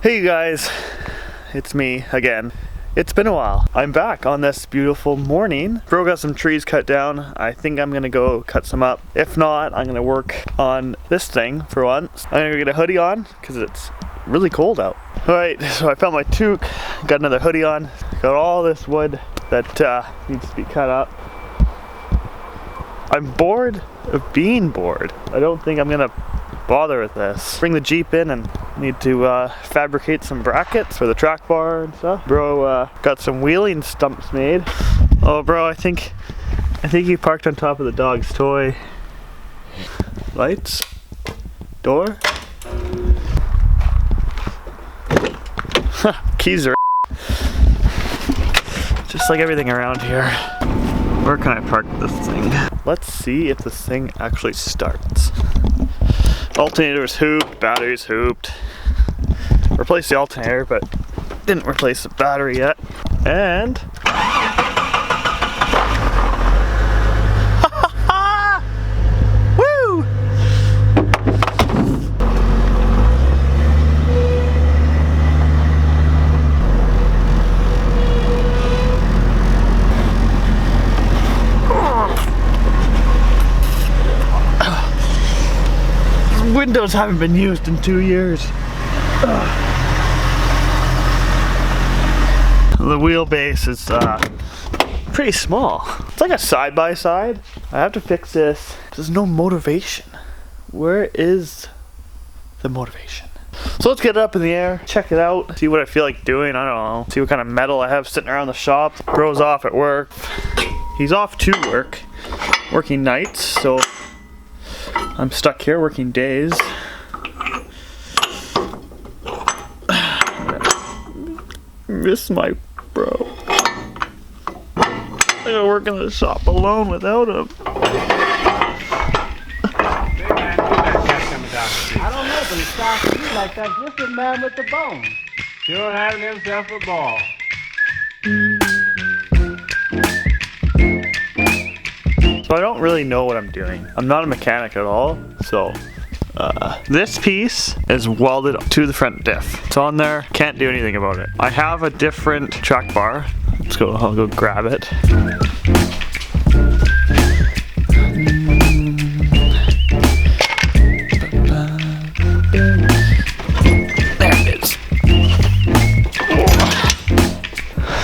Hey you guys, it's me again. It's been a while. I'm back on this beautiful morning. Bro got some trees cut down. I think I'm gonna go cut some up. If not, I'm gonna work on this thing for once. I'm gonna go get a hoodie on because it's really cold out. Alright, so I found my toque, got another hoodie on, got all this wood that needs to be cut up. I'm bored of being bored. I don't think I'm gonna bother with this. Bring the Jeep in and need to fabricate some brackets for the trac-bar and stuff. Bro got some wheeling stumps made. Oh bro, I think you parked on top of the dog's toy. Lights, door. Keys are just like everything around here. Where can I park this thing? Let's see if this thing actually starts. Alternator's hooped, battery's hooped. Replaced the alternator, but didn't replace the battery yet. And woo! Windows haven't been used in 2 years. The wheelbase is pretty small. It's like a side-by-side. I have to fix this. There's no motivation. Where is the motivation? So let's get it up in the air, check it out, see what I feel like doing. I don't know. See what kind of metal I have sitting around the shop. Bro's off at work. He's off to work, working nights, so I'm stuck here working days. Miss my bro. I gotta work in the shop alone without him. I don't know, but it sounds to me like that's just a man with the bone. Sure having himself a ball. So I don't really know what I'm doing. I'm not a mechanic at all, so this piece is welded to the front diff. It's on there, can't do anything about it. I have a different trac-bar. I'll go grab it. There it is.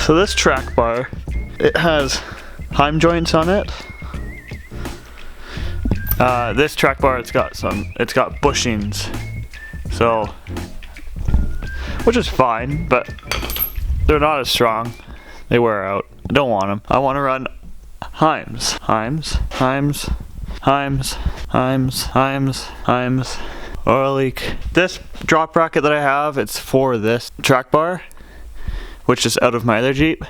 So this trac-bar, it has heim joints on it. This trac-bar, it's got bushings, so, which is fine, but they're not as strong. They wear out. I don't want them. I want to run heims, oil leak. This drop bracket that I have, it's for this trac-bar, which is out of my other Jeep.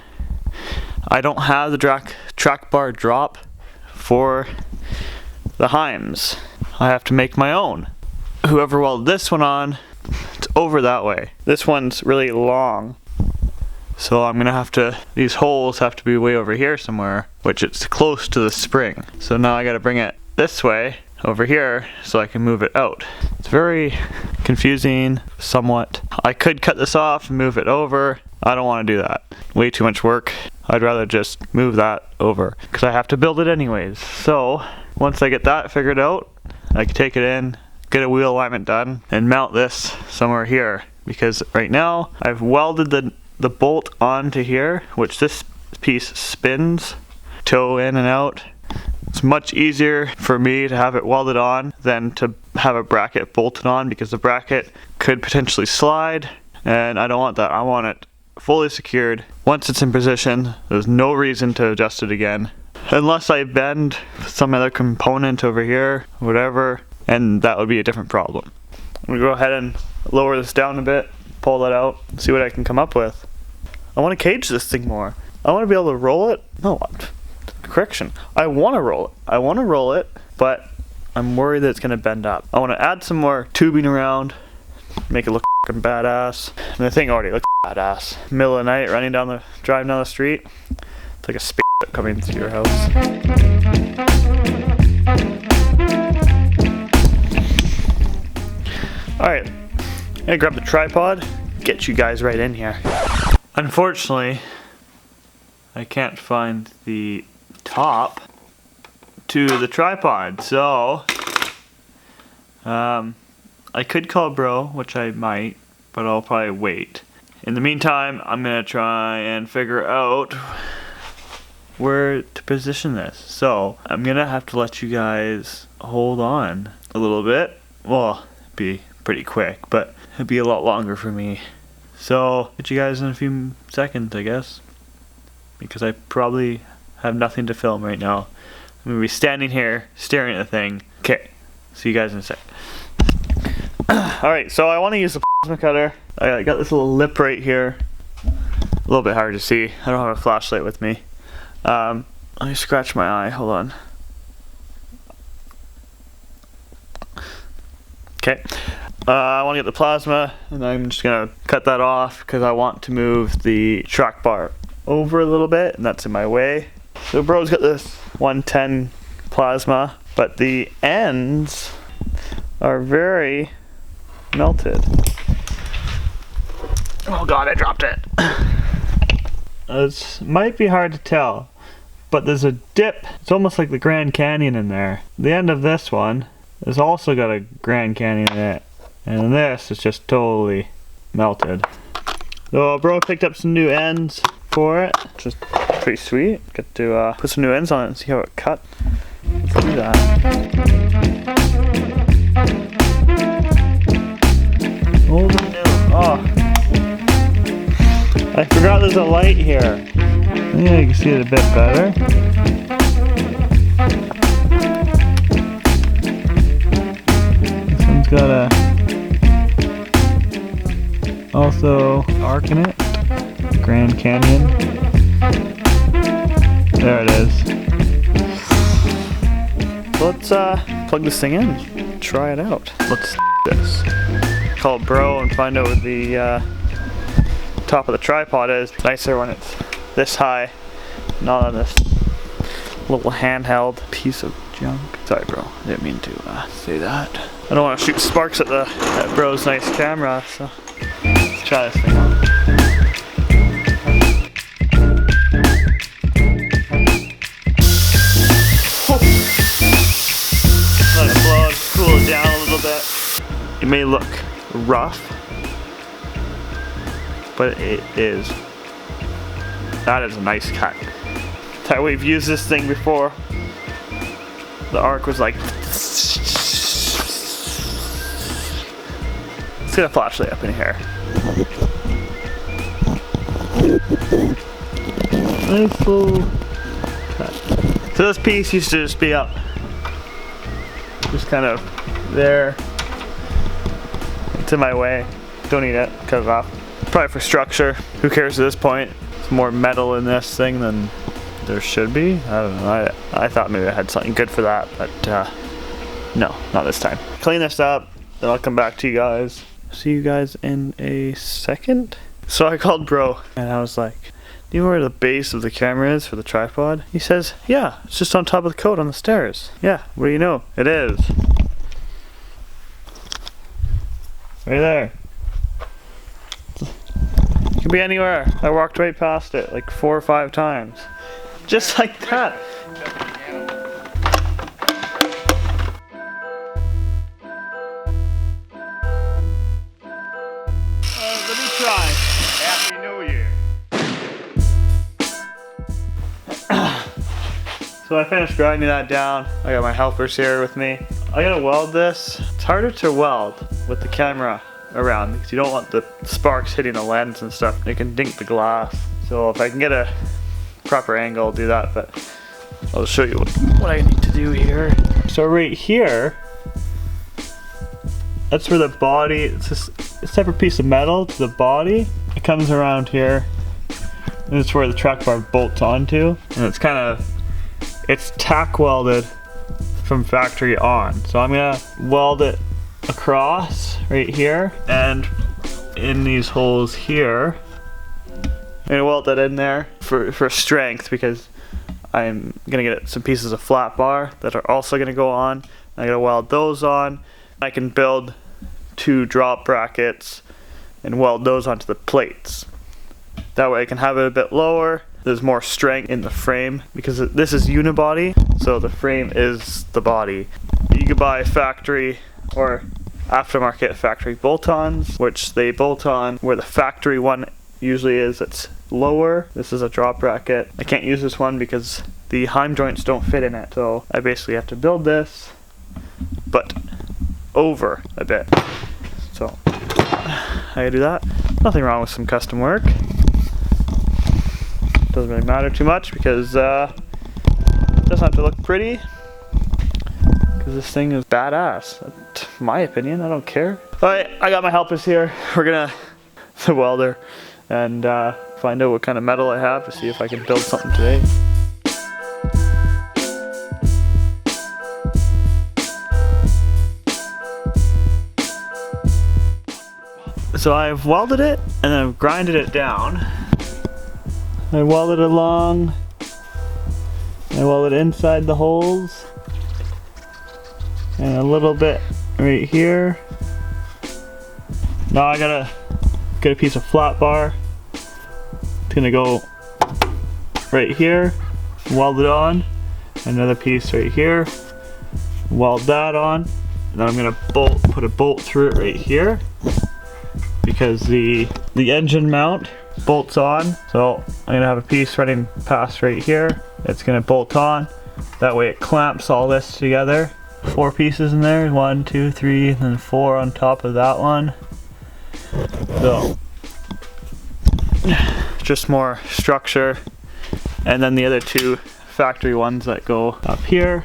I don't have the trac-bar drop for the heims. I have to make my own. Whoever welded this one on, it's over that way. This one's really long, so I'm gonna have to, these holes have to be way over here somewhere, which it's close to the spring. So now I gotta bring it this way, over here, so I can move it out. It's very confusing, somewhat. I could cut this off and move it over. I don't wanna do that. Way too much work. I'd rather just move that over, because I have to build it anyways. So once I get that figured out, I can take it in, get a wheel alignment done, and mount this somewhere here. Because right now, I've welded the bolt onto here, which this piece spins, toe in and out. It's much easier for me to have it welded on than to have a bracket bolted on, because the bracket could potentially slide, and I don't want that. I want it fully secured. Once it's in position, there's no reason to adjust it again. Unless I bend some other component over here, whatever, and that would be a different problem. I'm gonna go ahead and lower this down a bit, pull that out, see what I can come up with. I want to cage this thing more. I want to be able to roll it. No, correction. I want to roll it. I want to roll it, but I'm worried that it's gonna bend up. I want to add some more tubing around, make it look fucking badass. And the thing already looks badass. Middle of the night, driving down the street. It's like a space coming through your house. Alright, I'm gonna grab the tripod get you guys right in here. Unfortunately, I can't find the top to the tripod, so I could call bro, which I might, but I'll probably wait. In the meantime, I'm gonna try and figure out where to position this. So I'm gonna have to let you guys hold on a little bit. Well, it'd be pretty quick, but it'd be a lot longer for me. So get you guys in a few seconds, I guess, because I probably have nothing to film right now. I'm gonna be standing here staring at the thing. Okay, see you guys in a sec. Alright, so I want to use the plasma cutter. I got this little lip right here. A little bit hard to see. I don't have a flashlight with me. Let me scratch my eye. Hold on. Okay. I want to get the plasma, and I'm just gonna cut that off because I want to move the trac-bar over a little bit, and that's in my way. So bro's got this 110 plasma, but the ends are very melted. Oh god, I dropped it. It might be hard to tell, but there's a dip. It's almost like the Grand Canyon in there. The end of this one has also got a Grand Canyon in it, and this is just totally melted. So bro picked up some new ends for it, just pretty sweet. Get to put some new ends on it and see how it cut. Let's do that. Old and new. Oh, I forgot there's a light here. Yeah, you can see it a bit better. This one's got a also arc in it. Grand Canyon. There it is. So let's plug this thing in. Try it out. Let's this. Call bro and find out where the top of the tripod is. It's nicer when it's this high, not on this little handheld piece of junk. Sorry bro, I didn't mean to say that. I don't want to shoot sparks at bro's nice camera, so let's try this thing out. Let it blow, cool it down a little bit. It may look rough, but it is. That is a nice cut. We've used this thing before. The arc was like. Let's get a flashlight up in here. Nice little cut. So this piece used to just be up, just kind of there. It's in my way. Don't need it. Cut it off. Probably for structure. Who cares at this point? There's more metal in this thing than there should be. I don't know. I thought maybe I had something good for that, but no, not this time. Clean this up, then I'll come back to you guys. See you guys in a second. So I called bro and I was like, do you know where the base of the camera is for the tripod? He says, yeah, it's just on top of the coat on the stairs. Yeah, what do you know? It is. Right there. It could be anywhere. I walked right past it like 4 or 5 times. Just like that. Let me try. Happy New Year. So I finished grinding that down. I got my helpers here with me. I gotta weld this. It's harder to weld with the camera around because you don't want the sparks hitting the lens and stuff. It can dink the glass. So if I can get a proper angle, I'll do that, but I'll show you what I need to do here. So right here, that's where the body, it's just a separate piece of metal to the body. It comes around here, and it's where the trac-bar bolts onto, and it's kind of, it's tack welded from factory on. So I'm gonna weld it across right here and in these holes here. I'm gonna weld that in there for strength because I'm gonna get some pieces of flat bar that are also gonna go on. I'm gonna weld those on. I can build 2 drop brackets and weld those onto the plates. That way I can have it a bit lower. There's more strength in the frame because this is unibody, so the frame is the body. You could buy factory or aftermarket factory bolt-ons, which they bolt on where the factory one usually is. It's lower. This is a drop bracket. I can't use this one because the heim joints don't fit in it, so I basically have to build this, but over a bit. So I gotta do that. Nothing wrong with some custom work. Doesn't really matter too much because it doesn't have to look pretty, because this thing is badass. That's my opinion. I don't care. Alright, I got my helpers here. We're gonna the welder and find out what kind of metal I have to see if I can build something today. So I've welded it and then I've grinded it down. I welded along, I welded inside the holes, and a little bit right here. Now I gotta get a piece of flat bar. It's gonna go right here, weld it on, another piece right here, weld that on, and then I'm gonna put a bolt through it right here, because the engine mount bolts on. So I'm gonna have a piece running past right here. It's gonna bolt on. That way it clamps all this together. 4 pieces in there. 1, 2, 3, and then 4 on top of that one. So just more structure. And then the other 2 factory ones that go up here.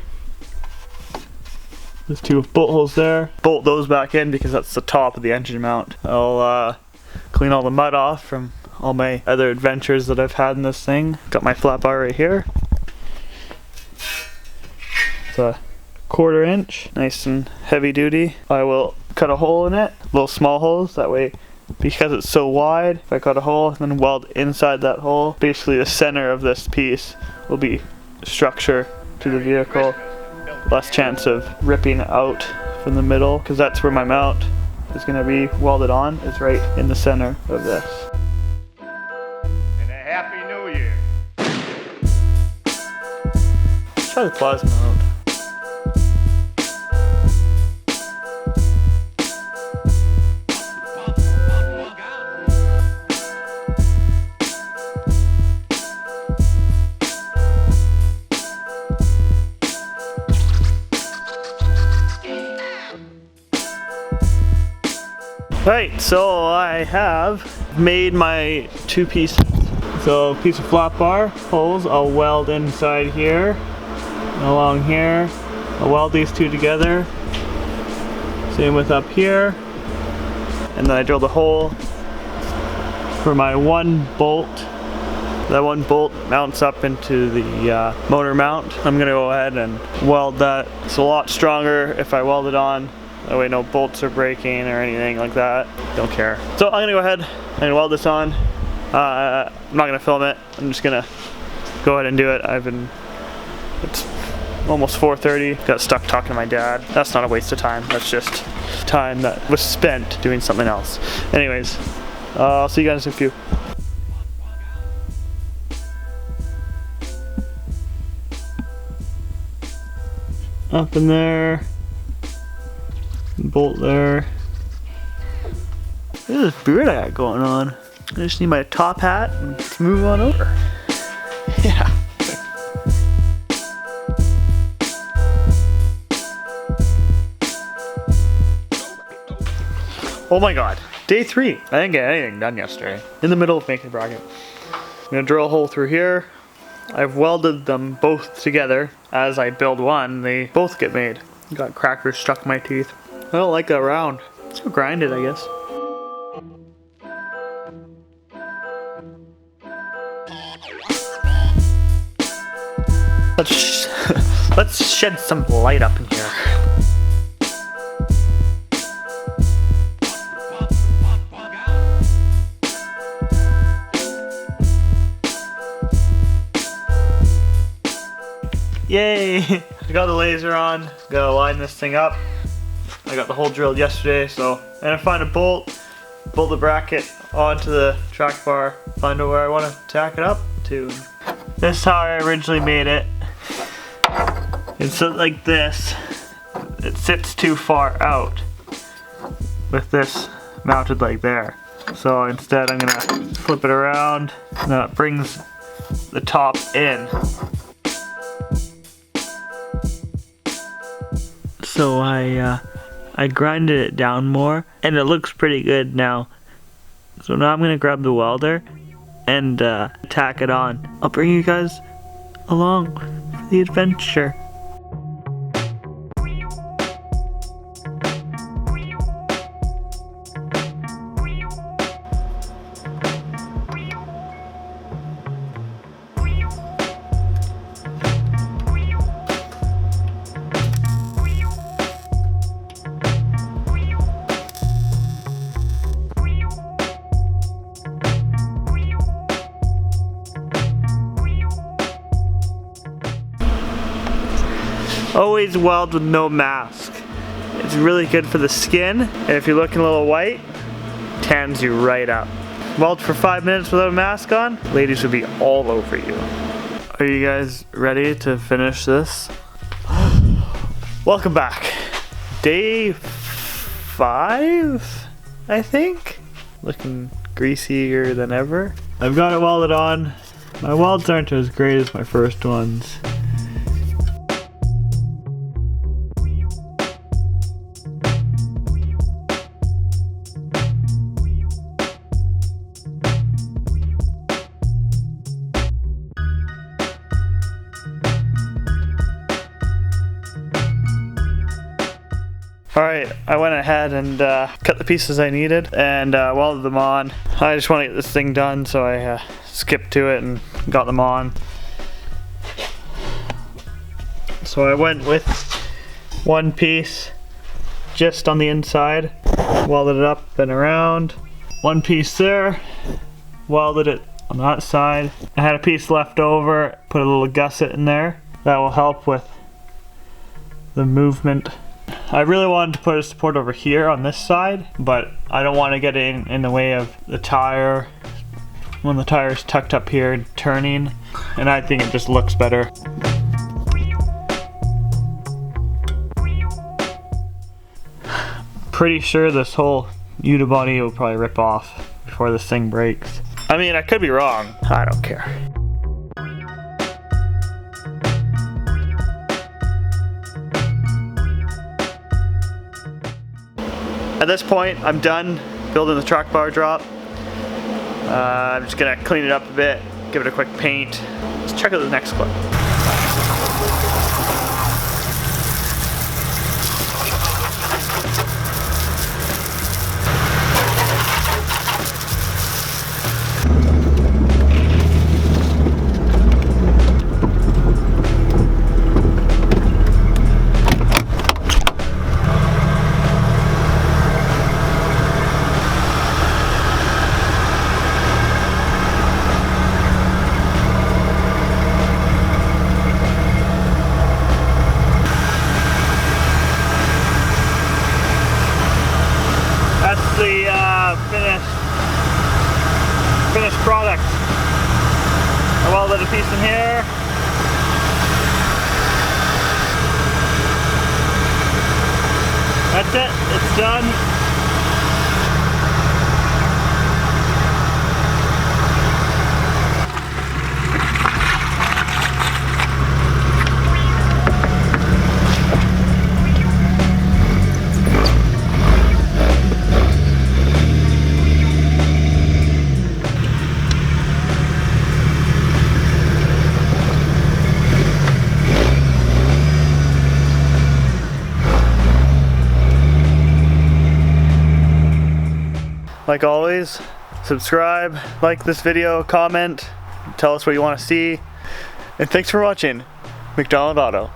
There's 2 bolt holes there. Bolt those back in because that's the top of the engine mount. I'll clean all the mud off from all my other adventures that I've had in this thing. Got my flat bar right here. It's a 1/4 inch, nice and heavy duty. I will cut a hole in it, little small holes, that way because it's so wide, if I cut a hole and then weld inside that hole, basically the center of this piece will be structure to the vehicle. Less chance of ripping out from the middle, because that's where my mount is going to be welded on, is right in the center of this. Happy New Year. Let's try the plasma mount. Right, so I have made my 2 pieces. So a piece of flat bar holes I'll weld inside here, and along here. I'll weld these 2 together. Same with up here. And then I drilled a hole for my 1 bolt. That 1 bolt mounts up into the motor mount. I'm gonna go ahead and weld that. It's a lot stronger if I weld it on. That way no bolts are breaking or anything like that. Don't care. So I'm gonna go ahead and weld this on. I'm not gonna film it. I'm just gonna go ahead and do it. It's almost 4:30. Got stuck talking to my dad. That's not a waste of time. That's just time that was spent doing something else. Anyways, I'll see you guys in a few. Up in there. Bolt there. Look at this beard I got going on. I just need my top hat and let's move on over. Yeah. Oh my god. Day 3. I didn't get anything done yesterday. In the middle of making a bracket. I'm gonna drill a hole through here. I've welded them both together. As I build one, they both get made. Got crackers stuck in my teeth. I don't like that round. Let's go grind it, I guess. Let's shed some light up in here. Yay! I got the laser on. Gotta line this thing up. I got the hole drilled yesterday, so I'm gonna find a bolt pull the bracket onto the track bar, find out where I want to tack it up to. This is how I originally made it. It's like this. It sits too far out with this mounted like there. So instead I'm gonna flip it around and then it brings the top in. So I grinded it down more and it looks pretty good now. So now I'm gonna grab the welder and tack it on. I'll bring you guys along for the adventure. Always weld with no mask. It's really good for the skin, and if you're looking a little white, tans you right up. Weld for 5 minutes without a mask on, ladies would be all over you. Are you guys ready to finish this? Welcome back. Day 5, I think? Looking greasier than ever. I've got it welded on. My welds aren't as great as my first ones. Alright, I went ahead and cut the pieces I needed and welded them on. I just want to get this thing done, so I skipped to it and got them on. So I went with one piece just on the inside, welded it up and around. One piece there, welded it on that side. I had a piece left over, put a little gusset in there. That will help with the movement. I really wanted to put a support over here on this side, but I don't want to get it in the way of the tire when the tire's tucked up here and turning, and I think it just looks better. Pretty sure this whole unibody will probably rip off before this thing breaks. I mean, I could be wrong. I don't care. At this point, I'm done building the track bar drop. I'm just gonna clean it up a bit, give it a quick paint. Let's check out the next clip. Finished product. I welded a piece in here. That's it, it's done. Like always, subscribe, like this video, comment, tell us what you want to see, and thanks for watching MacDonald Auto.